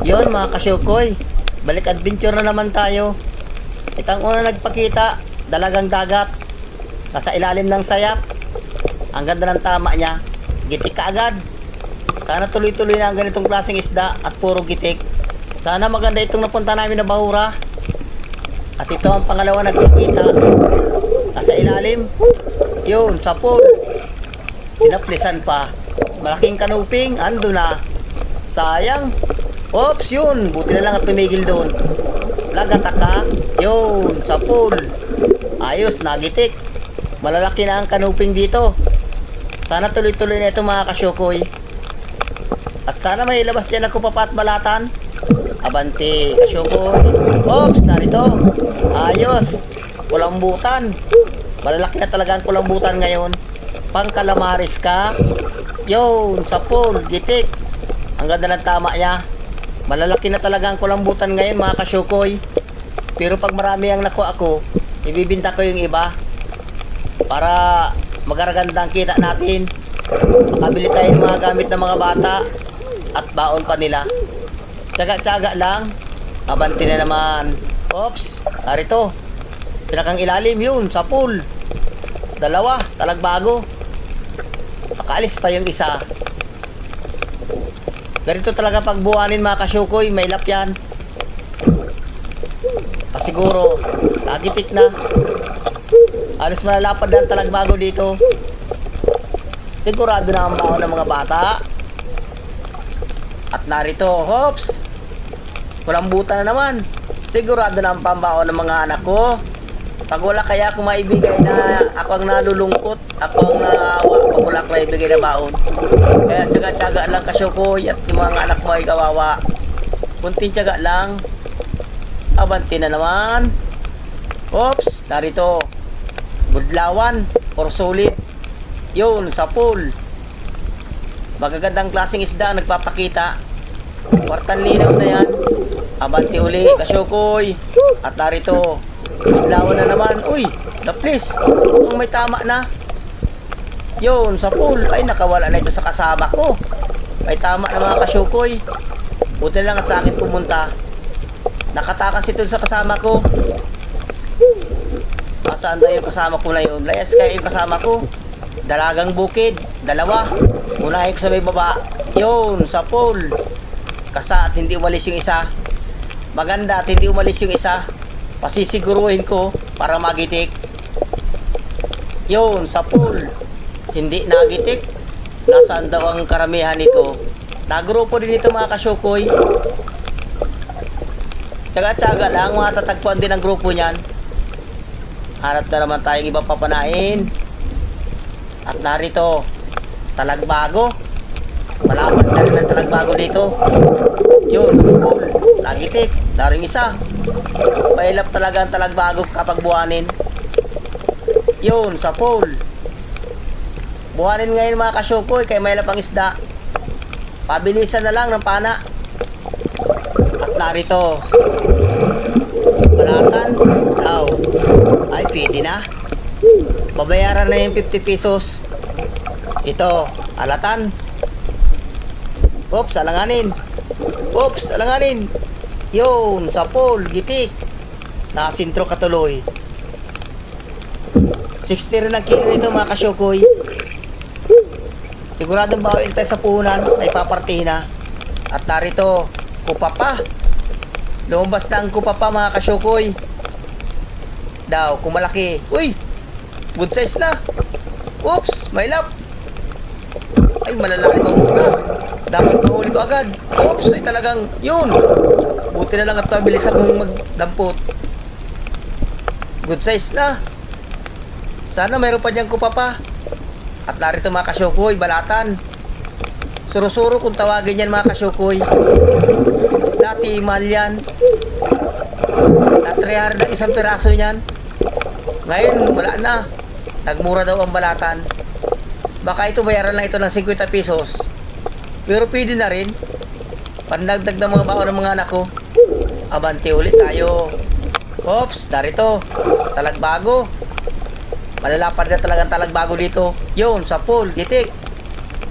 Yon mga kasyukoy, balik adventure na naman tayo. Itang una nagpakita, dalagang dagat. Nasa ilalim ng sayap. Ang ganda ng tama niya. Gitik ka agad. Sana tuloy-tuloy na ang ganitong klaseng isda at puro gitik. Sana maganda itong napunta namin na bahura. At ito ang pangalawa nagpakita. Nasa ilalim. Yun, sa pool. Tinaplisan pa. Malaking kanuping, ando na. Sayang. Oops, yun. Buti na lang at tumigil doon. Lagata ka. Yun, sa pool. Ayos, nagitik. Malalaki na ang kanuping dito. Sana tuloy-tuloy na ito mga kasyukoy. At sana may ilabas dyan ako papat balatan. Abante, kasyukoy. Oops, narito. Ayos. Kulambutan. Malalaki na talaga ang kulambutan ngayon. Pang kalamaris ka. Yun, sa pool. Gitik. Ang ganda ng tama niya. Malalaki na talaga ang kulambutan ngayon mga kasyukoy. Pero pag marami ang nakuha ako, ibibinta ko yung iba para magaraganda ang kita natin. Makabili tayo ng mga gamit ng mga bata at baon pa nila. Tsaga-tsaga lang. Abante na naman. Oops, narito. Pinakang ilalim yun sa pool. Dalawa, talagbago. Makaalis pa yung isa. Ganito talaga pagbuhanin mga kasyukoy, may lap yan. Pasiguro, nagitik na. Alos malalapad ang talagbago dito. Sigurado na ang baon ng mga bata. At narito, hops. Kulambutan na naman. Sigurado na ang pambaon ng mga anak ko. Pag wala kaya akong maibigay na ako ang nalulungkot, ako ang naawa pag wala akong maibigay na baon. Kaya tsaga-tsaga lang kasyukoy at yung mga anak mo ay kawawa. Kunting tsaga lang. Abante na naman. Oops, narito. Budlawan or solid. Yun, sa pool. Magagandang klaseng isda nagpapakita. Kwartan linaw na yan. Abante uli, kasyukoy. At narito. Budlawan na naman. Uy, the place. Kung may tama na. Yun, sa pool. Ay, nakawala na ito sa kasama ko. May tama na mga kasyukoy. Buti lang at sa akin pumunta. Nakatakas ito sa kasama ko. Saan tayo yung kasama ko na yun? Layas kayo yung kasama ko. Dalagang bukid. Dalawa. Unahin ko sa may baba. Yun, sa pool. Kasa at hindi umalis yung isa. Maganda at hindi umalis yung isa. Pasisiguruhin ko para magitik. Yun, sa pool. Hindi nagitik. Nasaan daw ang karamihan nito? Nagrupo din ito mga kasyukoy. Tsaga-tsaga lang, matatagpuan din ang grupo niyan. Hanap na naman tayong ibang papanain. At narito, talagbago. Malapad na rin ang talagbago dito. Yun, pool. Nagitik. Daring isa. Mailap talaga ang talagbago kapag buhanin. Yun, sa pool. Buhanin ngayon mga kasyukoy kay mailap ang isda. Pabilisan na lang ng pana. At narito, balatan. Daw. Ay, pwede na. Babayaran na yung 50 pesos. Ito, alatan. Oops, alanganin. Oops, alanganin. Yun, sa pool, gitik. Nakasintro katuloy. 60 rin ang kilo nito mga kasyukoy. Siguradong bawin tayo sa puhunan. May papartihin na. At narito, kupapa. Lumabas na ang kupapa mga kasyukoy. Daw, kung malaki. Uy, good size na. Oops, may lap. Ay, malalalim ang butas. Dapat mahuli ko agad. Oops, ay talagang, yun. Buti na lang at mabilis akong magdampot. Good size na. Sana mayroon pa diyang kupapa. At narito mga kasyukoy, balatan. Suro-suro kung tawagin yan mga kasyukoy. Dati mahal yan. Na 300 ang isang piraso niyan. Ngayon, wala na. Nagmura daw ang balatan. Baka ito bayaran lang ito ng 50 pesos. Pero pwede na rin. Pandagdag ng mga baon ng mga anak ko. Abante ulit tayo. Oops, narito. Talagbago. Malalapad na talagang talagbago dito. Yun, sa pool, gitik.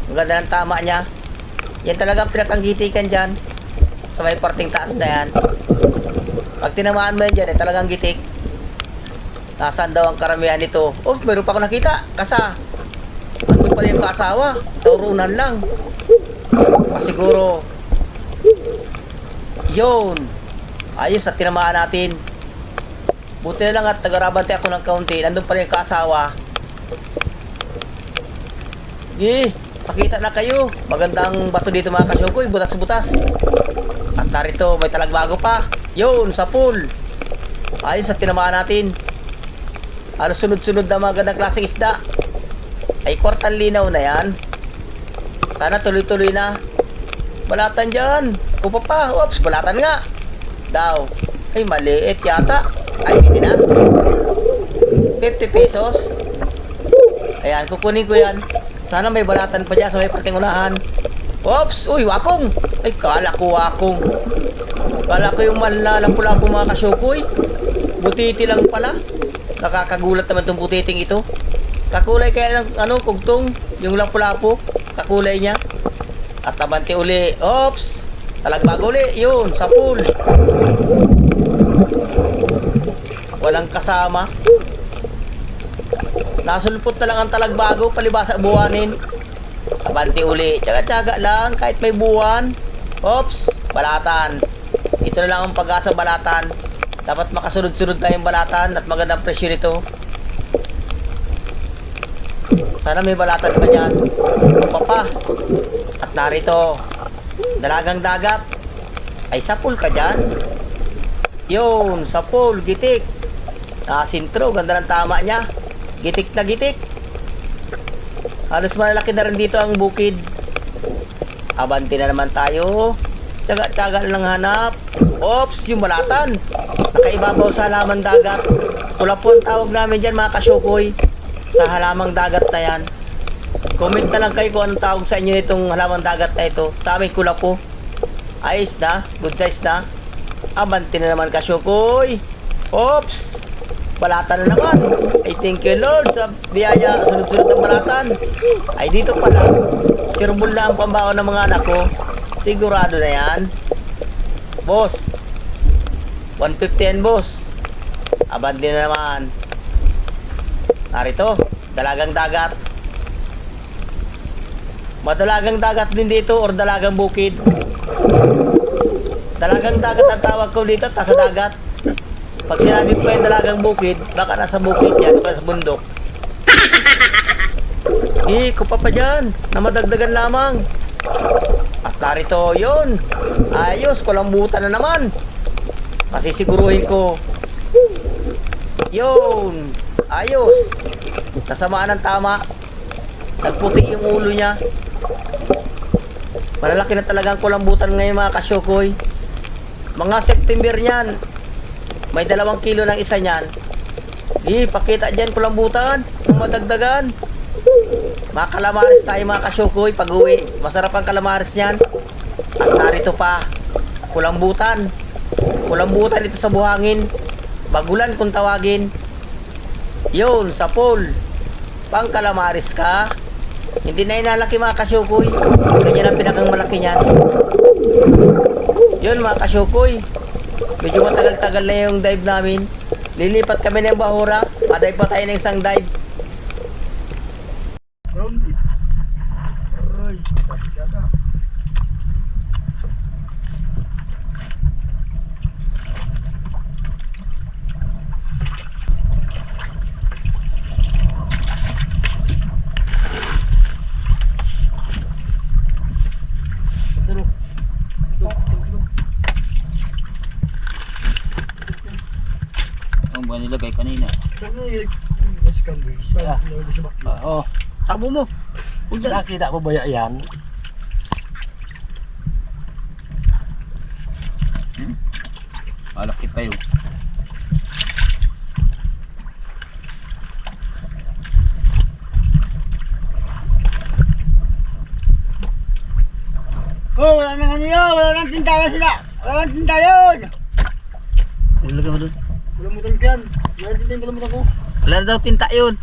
Ang ganda ng tama niya. Yan talagang pinakang gitikan dyan. sa may parting taas na yan. Pag tinamaan mo yan dyan, talagang gitik. Nasaan daw ang karamihan nito? Oh, meron pa ako nakita. Kasa. Ano pala yung kaasawa? Sa urunan lang. Siguro. Yun. Ayos at tinamaan natin. Buti na lang at tagarabante ako ng kaunti. Nandun pala yung kaasawa. Pakita na kayo. Magandang bato dito mga kasyukoy. Butas-butas. At narito, may talagbago pa. Yun, sa pool. Ayos at tinamaan natin. Ano sunod-sunod na mga gandang klaseng isda. Ay, kwartang linaw na yan. Sana tuloy-tuloy na. Balatan dyan. Upa pa. Oops, balatan nga. Daw. Ay, maliit yata. Ay, hindi na. 50 pesos. Ayan, kukunin ko yan. Sana may balatan pa dyan sa may parting unahan. Oops! Uy, wakong! Ay, kala ko wakong. Kala ko yung malalapo-lapo mga kasyukoy. Butiti lang pala. Nakakagulat naman itong butiting ito. Kakulay kaya ng kugtong. Yung lapo-lapo. Kakulay niya. At abante uli. Oops! Talagbago uli. Yun, sa pool. Walang kasama. Nasulpot na lang ang talagbago, palibasa buwanin. Abante uli, tsaga-tsaga lang kahit may buwan. Oops, balatan. Ito na lang ang pag-asa balatan. Dapat makasunod-sunod tayong balatan at magandang presyo nito. Sana may balatan pa dyan. Papa. At narito, dalagang dagat. Ay, sa pool ka dyan. Yun, sa pool, gitik. Nakasintro, ganda ng tama niya. Gitik na gitik. Halos malalaki na rin dito ang bukid. Abante na naman tayo. Tsaga-tsaga lang hanap. Oops, yung balatan. Nakaibabaw sa halamang dagat. Kula po ang tawag namin dyan mga kasyukoy. Sa halamang dagat na yan. Comment na lang kayo kung anong tawag sa inyo nitong halamang dagat na ito. Sa amin kula po. Ayos na, good size na. Abante na naman kasyukoy. Oops, balatan na naman. Ay, thank you Lord sa biyaya. Sunod-sunod ng balatan. Ay, dito pala sirbol na ang pambaon ng mga anak ko. Sigurado na yan. Boss, 150 yan boss. Abante na naman. Narito, dalagang dagat. Madalagang dagat din dito or dalagang bukid. Dalagang dagat ang tawag ko dito, tasa dagat. Pag sinabi ko yung dalagang bukid, baka nasa bukid yan, baka sa bundok. Kupa pa dyan, na madagdagan lamang. At narito, yun. Ayos, kulambutan na naman. Kasi siguruhin ko. Yun, ayos. Nasamaan ng tama. Nagputi yung ulo niya. Malalaki na talaga ang kulambutan ngayon mga kasyukoy. Mga September niyan. May 2 kilo ng isa niyan. Pakita dyan kulambutan. Kung madagdagan. Mga kalamares tayo mga kasyukoy pag uwi. Masarap ang kalamares niyan. At narito pa. Kulambutan. Kulambutan ito sa buhangin. Bagulan kung tawagin. Yun, sa pool. Pang kalamares ka. Hindi na inalaki mga kasyukoy. Ganyan ang pinakang malaki niyan. Yun mga kasyukoy. Medyo matagal-tagal na yung dive namin. Lilipat kami ng bahura. Madive pa tayo ng isang dive. Ang buwan nilagay kanina. Oo. Takbo mo. Kung nakakita ko ba yan? Malaki pa yun. Oh, wala nang ano yun, wala nang tindahan sila. Wala nang tinda yun. Ilagay mo doon. Wala mo talaga yan. Wala nang tinda yung kalamutan ko. Wala na daw tinta yun.